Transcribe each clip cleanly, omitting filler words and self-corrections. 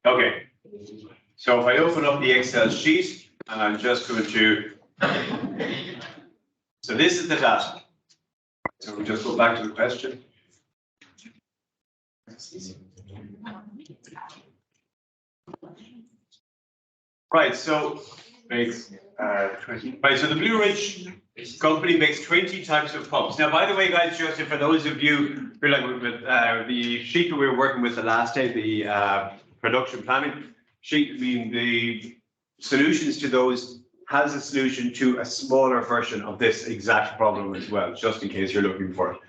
Okay, so if I open up the Excel sheet and I'm just going to, so this is the data. So we'll just go back to the question. Right, so makes 20. Right, so the Blue Ridge company makes 20 types of pumps. Now, by the way, guys, just for those of you who like with the sheet that we were working with the last day, the production planning sheet, I mean, the solutions to those has a solution to a smaller version of this exact problem as well, just in case you're looking for it.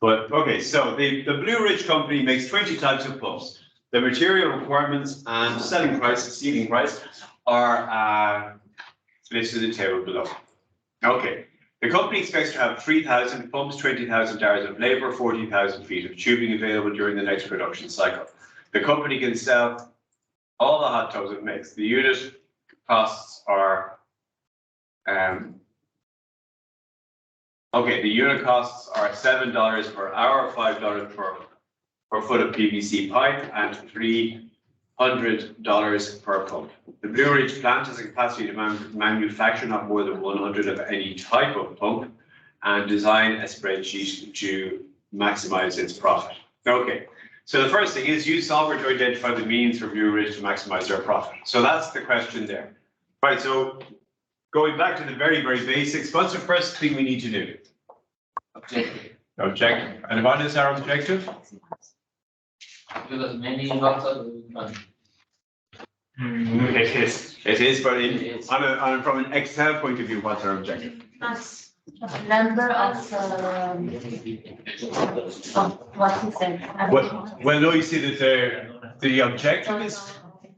But okay, so the Blue Ridge company makes 20 types of pumps. The material requirements and selling price, ceiling price, are listed in the table below. Okay, the company expects to have 3,000 pumps, 20,000 hours of labor, 40,000 feet of tubing available during the next production cycle. The company can sell all the hot tubs it makes. The unit costs are, okay, the unit costs are $7 per hour, $5 per foot of PVC pipe, and $300 per pump. The Blue Ridge plant has a capacity to manufacture not more than 100 of any type of pump and design a spreadsheet to maximize its profit. Okay, so the first thing is use Solver to identify the means for Blue Ridge to maximize their profit. So that's the question there. Right, so going back to the very, very basics, what's the first thing we need to do? Objective. Objective. And what is our objective? Do as many lots of money. It is, but from an Excel point of view, what's our objective? That's number of what he said. Well, no, you see that the objective is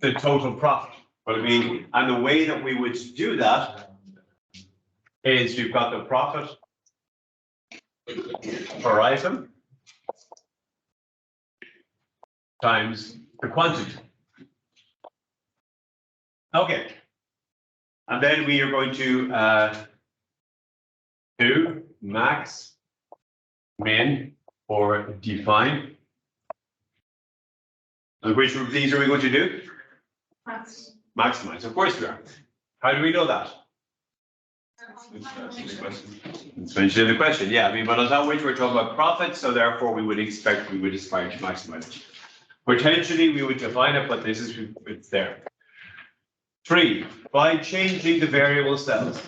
the total profit. But I mean, and the way that we would do that is you've got the profit per item times the quantity. Okay. And then we are going to do max, min, or define. And which of these are we going to do? Maximize, of course we are. How do we know that? It's mentioned in the question, yeah. I mean, but on top of which we're talking about profit, so therefore we would expect we would aspire to maximize it. Potentially we would define it, but this is it's there. 3, by changing the variable cells,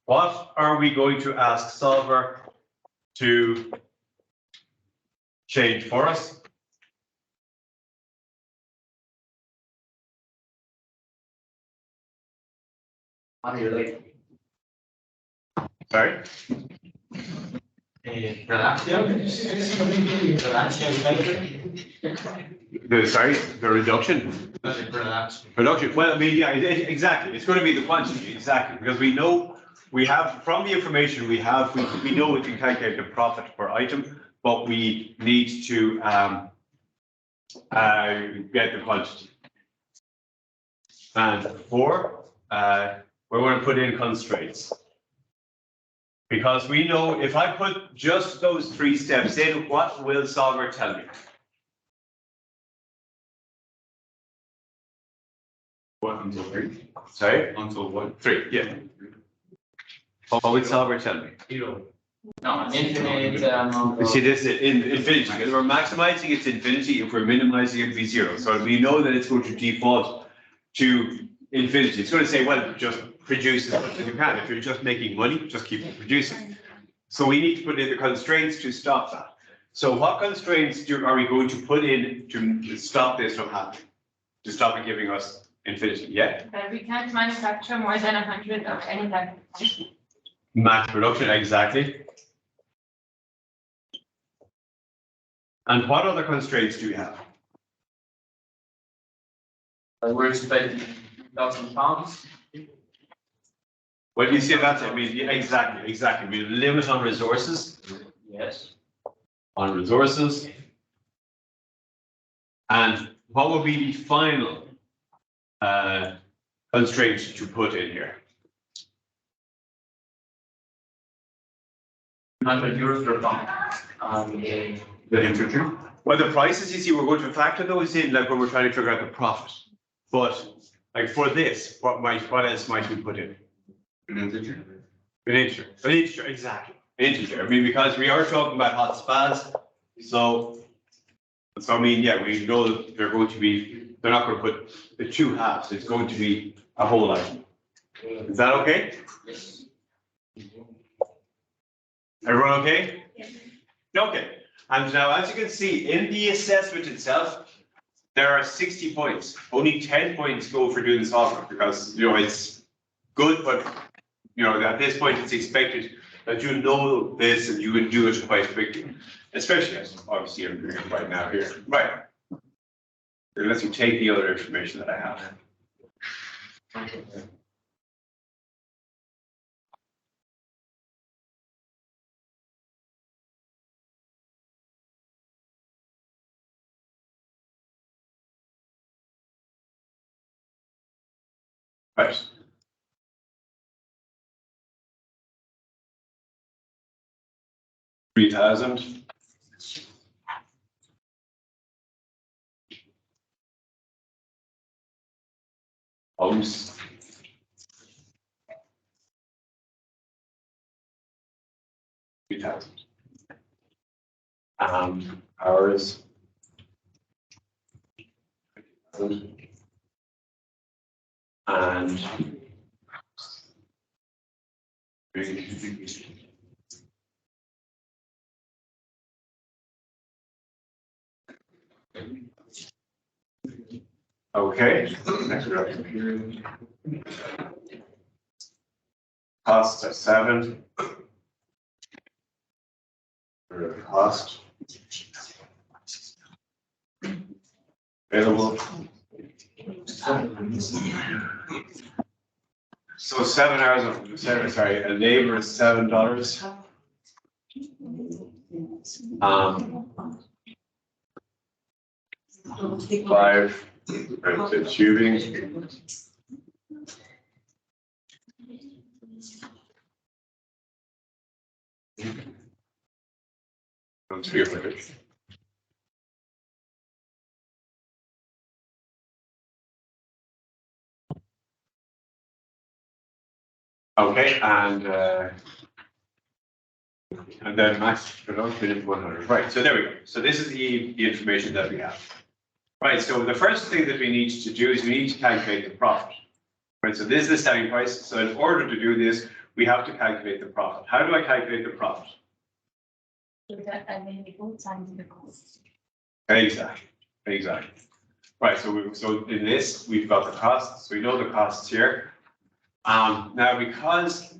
what are we going to ask Solver to change for us? How do you like? Sorry? The reduction? Production. Well, I mean, yeah, exactly. It's going to be the quantity, exactly, because we know we have from the information we have, we know we can calculate the profit per item, but we need to get the quantity. And 4, we're going to put in constraints. Because we know if I put just those 3 steps in, what will Solver tell me? What until 3? Sorry? Until what? 3, yeah. What would Solver tell me? 0. No, an infinite You see this in infinity, because we're maximizing its infinity, if we're minimizing it, it'd be 0. So we know that it's going to default to infinity. It's going to say, well, just produce as much as you can. If you're just making money, just keep producing. So we need to put in the constraints to stop that. So what constraints are we going to put in to stop this from happening? To stop it giving us infinity? Yeah? But we can't manufacture more than 100 of any type of pump. Mass production, exactly. And what other constraints do we have? We're expecting 2,000 pounds. Well, you see that, I mean, yeah, exactly. We limit on resources. Yes. On resources. And what would be the final constraint to put in here? 100 euros per pound. The integer? Well, the prices, you see, we're going to factor those in, like when we're trying to figure out the profit. But like for this, what else might we put in? An integer? An integer, exactly, an integer. I mean, because we are talking about hot spas, so I mean, yeah, we know that they're going to be, they're not going to put the two halves, it's going to be a whole item. Is that okay? Yes. Everyone okay? Yes. Okay, and now as you can see, in the assessment itself, there are 60 points. Only 10 points go for doing the software because, you know, it's good, but, you know, at this point, it's expected that you know this and you would do it quite quickly, especially as obviously I'm doing it right now here. Right. Unless you take the other information that I have. Right. $3,000. Homes. $3,000. Hours. And okay. Next we're up here. Costs are 7. Cost. Available. So 7 hours of, sorry, a labor is $7. Five, the tubing. From 300. Okay, and then max production is 100. Right, so there we go. So this is the information that we have. Right, so the first thing that we need to do is we need to calculate the profit. Right, so this is the selling price. So in order to do this, we have to calculate the profit. How do I calculate the profit? So that I mean, the both times the cost. Exactly, exactly. Right, so in this, we've got the costs. So we know the costs here. Now because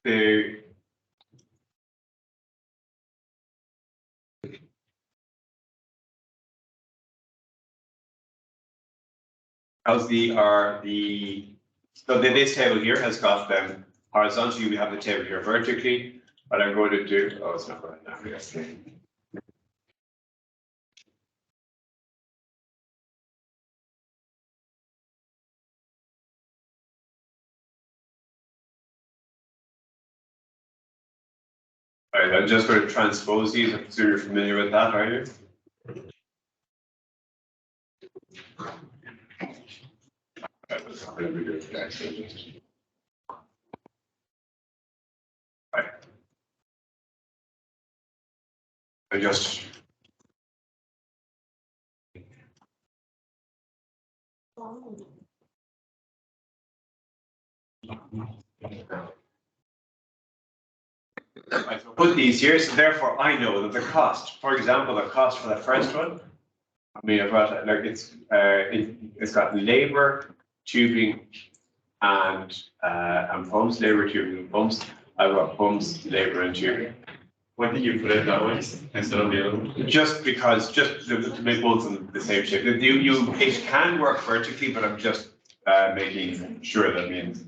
the so this table here has got them horizontally, we have the table here vertically. What I'm going to do, oh, it's not right now. Yes. All right, I'm just going to transpose these. I'm sure you're familiar with that, are you? Right. I just I put these here, so therefore I know that the cost, for example, the cost for the first one, I mean, I've got like it's got labor, tubing, and pumps, labor, tubing, and pumps. I've got pumps, labor, and tubing. Why did you put it that way instead of the other one? Just because, just to make both of them the same shape. It can work vertically, but I'm just making sure that means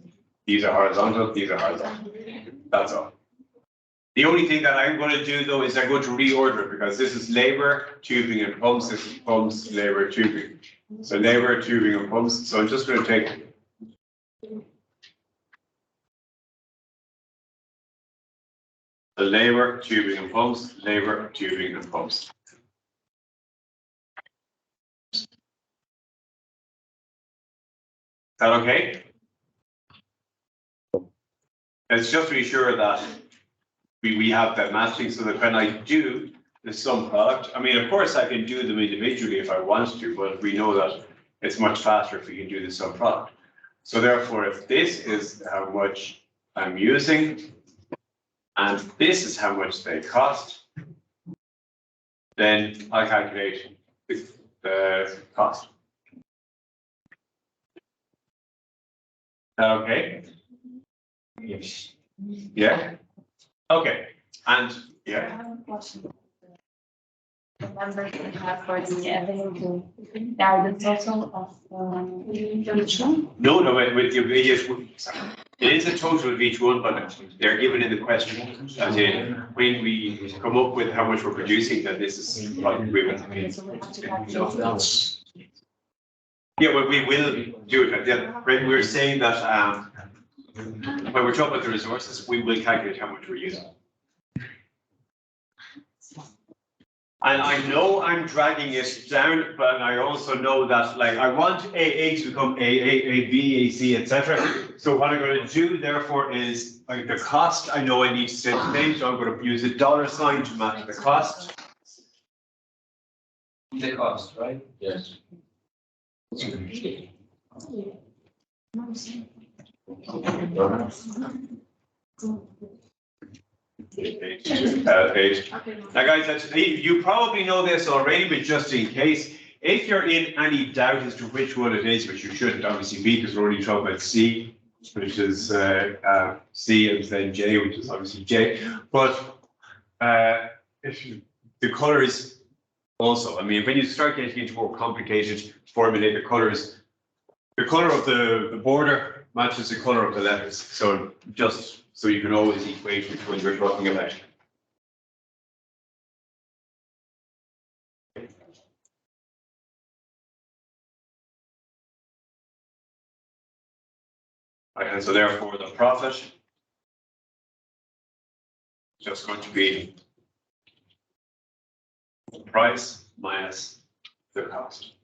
these are horizontal, these are horizontal. That's all. The only thing that I'm going to do though is I'm going to reorder it because this is labor, tubing, and pumps. This is pumps, labor, tubing. So labor, tubing, and pumps. So I'm just going to take The labor, tubing and pumps, labor, tubing and pumps. Is that okay? It's just to be sure that we have that matching so that when I do the sum product, I mean, of course, I can do them individually if I want to, but we know that it's much faster if we can do the sum product. So therefore, if this is how much I'm using, and this is how much they cost, then I calculate the cost. Okay? Yes. Yeah? Okay, and yeah. I have a question. The numbers we have for the available guidance also of each one. No, with your videos, it is a total of each one, but they're given in the question. As in, when we come up with how much we're producing, then this is what we will. So we have to calculate. Yeah, well, we will do it. Yeah, when we're saying that, when we're talking about the resources, we will calculate how much we're using. And I know I'm dragging it down, but I also know that, like, I want AA to become AA, B, AC, etc. So what I'm going to do, therefore, is like the cost. I know I need to stay the same, so I'm going to use a dollar sign to match the cost. The cost, right? Yes. Now, guys, you probably know this already, but just in case, if you're in any doubt as to which one it is, which you shouldn't obviously be, because we're only talking about C, which is C, and then J, which is obviously J. But the colors also, I mean, when you start getting into more complicated formulae, the color of the border matches the color of the letters. So just so you can always equate which one you're talking about. Right, and so therefore the profit is just going to be the price minus the cost.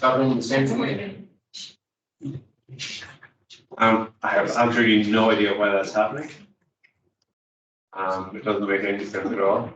Covering the same thing. I have absolutely no idea why that's happening. It doesn't make any sense at all.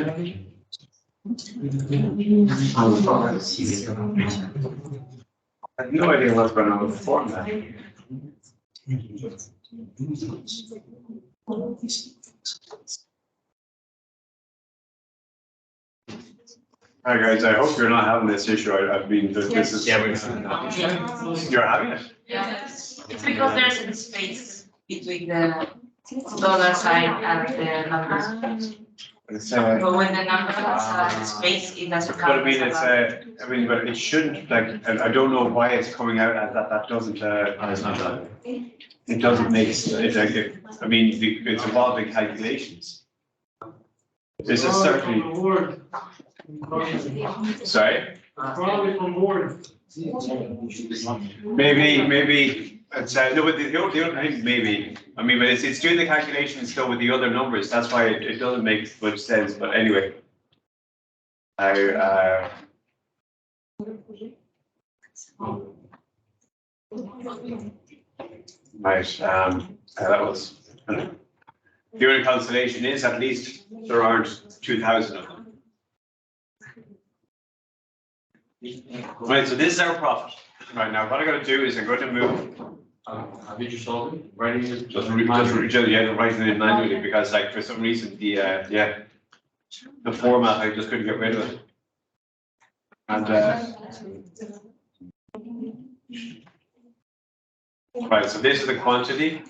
I have no idea what's going on with the format. Hi guys, I hope you're not having this issue. I mean, this is. Yeah, You're having it? Yes, it's because there's a space between the dollar sign and the numbers. It's, But when the number has a space, it doesn't but I count. mean, I mean, but it shouldn't, like, I don't know why it's coming out as that, that doesn't, It's not that. it doesn't make, it's like, I mean, it's involving calculations. This is certainly, sorry? Probably from board. Maybe, it's, no, but the other thing, maybe, I mean, but it's doing the calculations still with the other numbers, that's why it doesn't make much sense, but anyway. Right, that was, the only consolation is at least there aren't 2,000 of them. Right, so this is our profit. Right, now what I'm going to do is I'm going to move. Did you solve it? Writing it? Just writing it manually because, like, for some reason the format I just couldn't get rid of it. And right, so this is the quantity.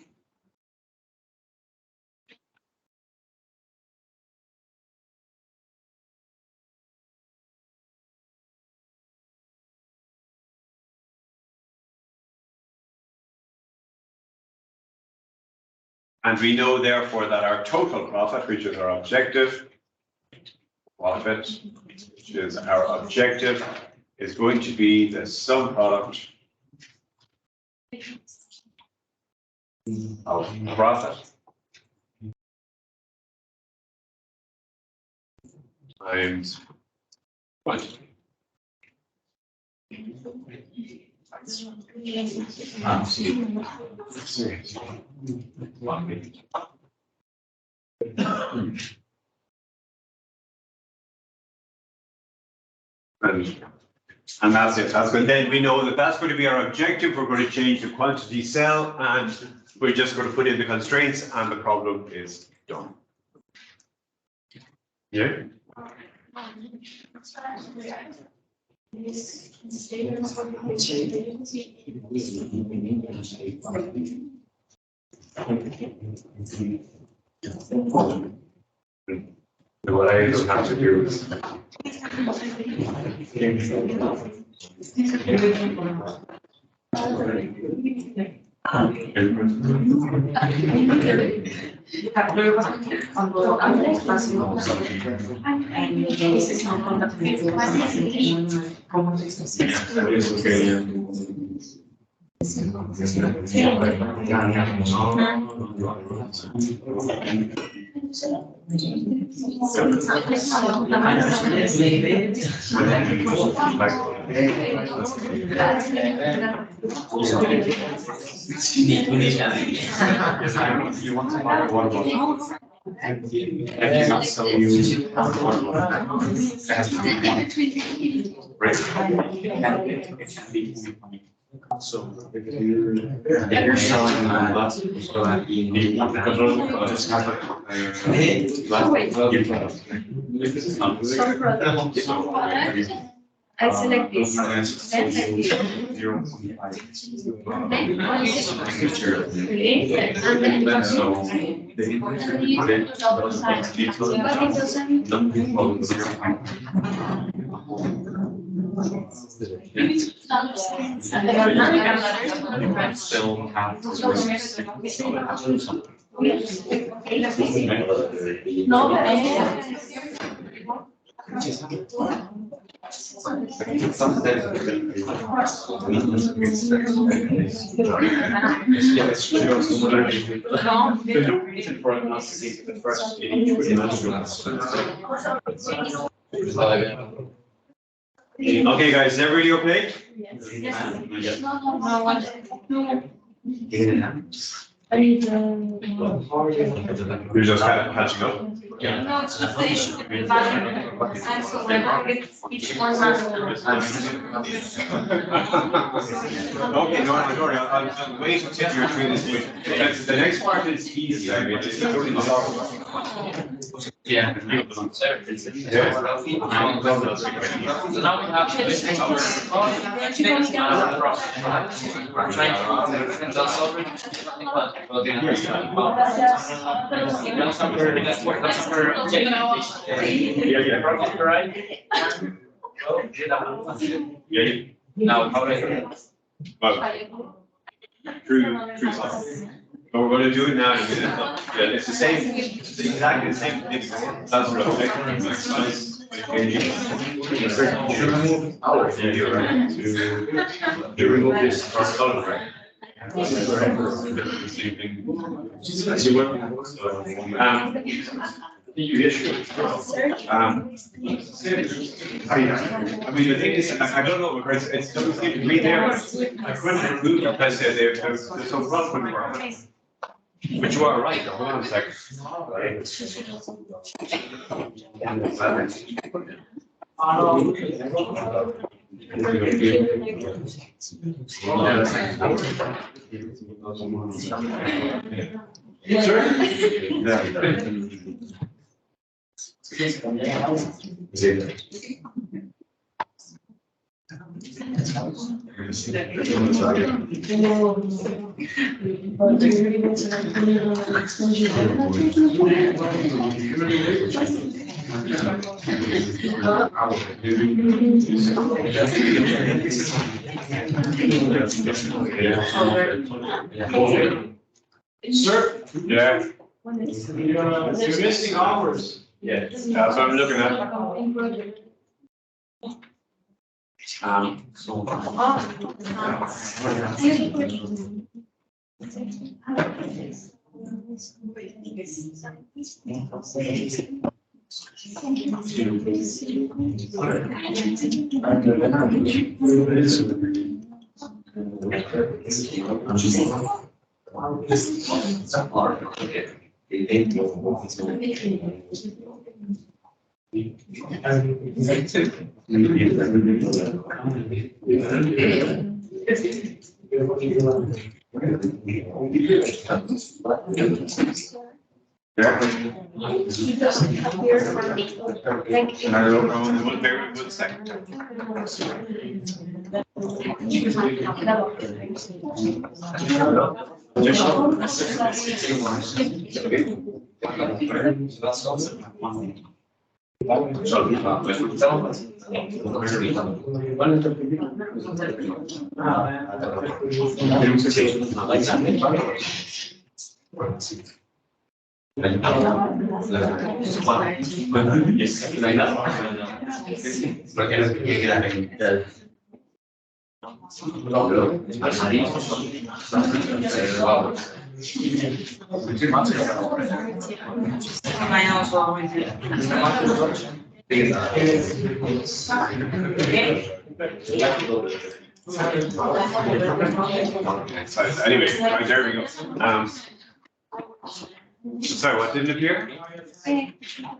And we know therefore that our total profit, which is our objective, profit, which is our objective, is going to be the sum product of profit times quantity. And that's it. That's good. Then we know that that's going to be our objective. We're going to change the quantity cell, and we're just going to put in the constraints, and the problem is done. Yeah. What I don't have to do is. You want to buy water bottle? And you not sell you water bottle. It has to be right. So if you're selling buses, so that you just have I select this. Then like this. And then So double sign. But it doesn't. still have. Okay, guys, is everybody okay? Yes. No. I need You're just kind of catching up. No, it's just the issue with the value. And so we're going to get each one manual. Okay, no, I'll wait until you're through this. Because the next part is easy. I mean, it's totally solvable. Yeah. So now we have to now how do Well, true solvable. But we're going to do it now in a minute. Yeah, it's the same, it's exactly the same thing. That's what You remove this color, right? You issue. I mean, the thing is, I don't know, because it's doesn't seem to be there. I couldn't remove it because there's some problem with it. But you are right, hold on a second. Sir, Yeah, you're missing hours. yeah, that's what I'm looking at. He doesn't appear for me. Thank you. I don't know, one second. Anyway, right, there we go. Sorry, what didn't appear?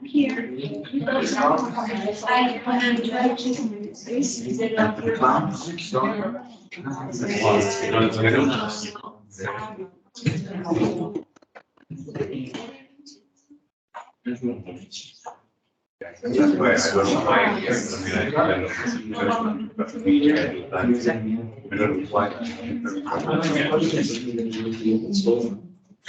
Here. I don't know why.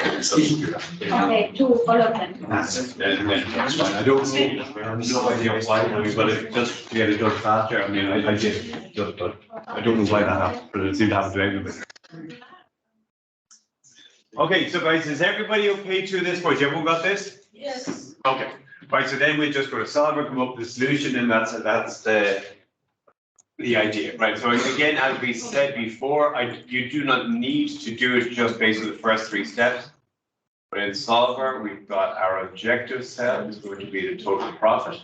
Okay, two, all of them. That's fine. I don't know, I have no idea why, I mean, but it just to get it done faster, I mean, I did, just, but I don't know why that happened, but it seemed to happen to everybody. Okay, so guys, is everybody okay to this point? Everyone got this? Yes. Okay, right, so then we just go to solver, come up with the solution, and that's the idea, right? So again, as we said before, you do not need to do it just based on the first three steps. But in solver, we've got our objective cell is going to be the total profit,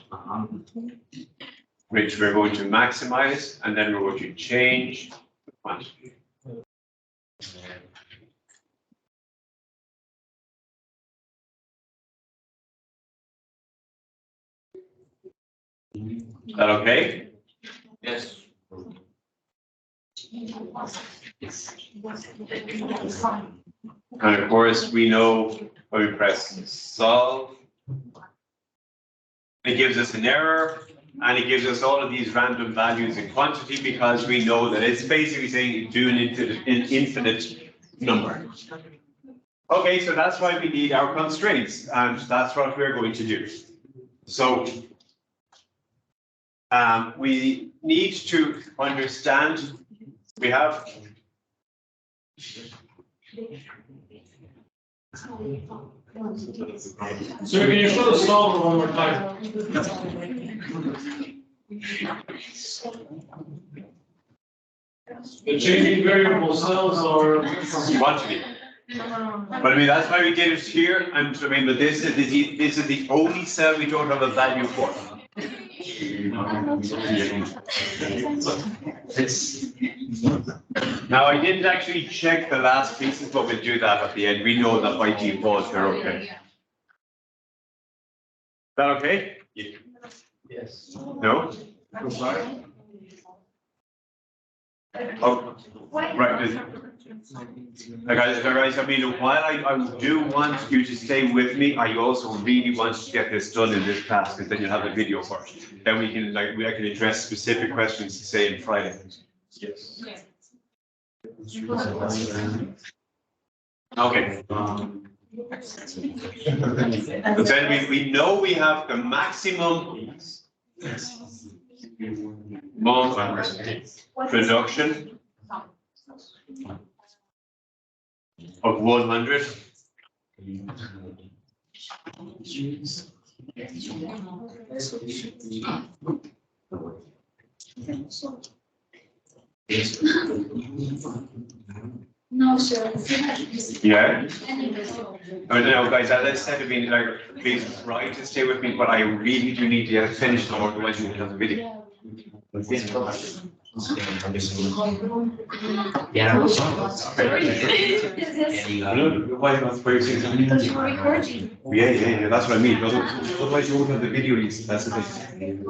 which we're going to maximize, and then we're going to change the quantity. Is that okay? Yes. And of course, we know when we press solve, it gives us an error and it gives us all of these random values in quantity because we know that it's basically saying do an infinite number. Okay, so that's why we need our constraints and that's what we're going to do. So we need to understand, we have Sir, can you show the solver one more time? The changing variable cells are. quantity. But I mean, that's why we did it here, and I mean, but this is the only cell we don't have a value for. Now, I didn't actually check the last pieces, but we'll do that at the end. We know that by default, they're okay. Is that okay? Yes. No? I'm sorry. Oh, right. Guys, I mean, while I do want you to stay with me, I also really want to get this done in this class, because then you'll have a video for it. Then we can, I can address specific questions, say, on Friday. Yes. Okay. But then we know we have the maximum production of 100. No, sir. Yeah. Oh, no, guys, as I said, I mean, like, please try to stay with me, but I really do need to get it finished, otherwise you won't have the video. Why not? Because you're recording. Yeah, that's what I mean. Otherwise you won't have the video, that's the thing.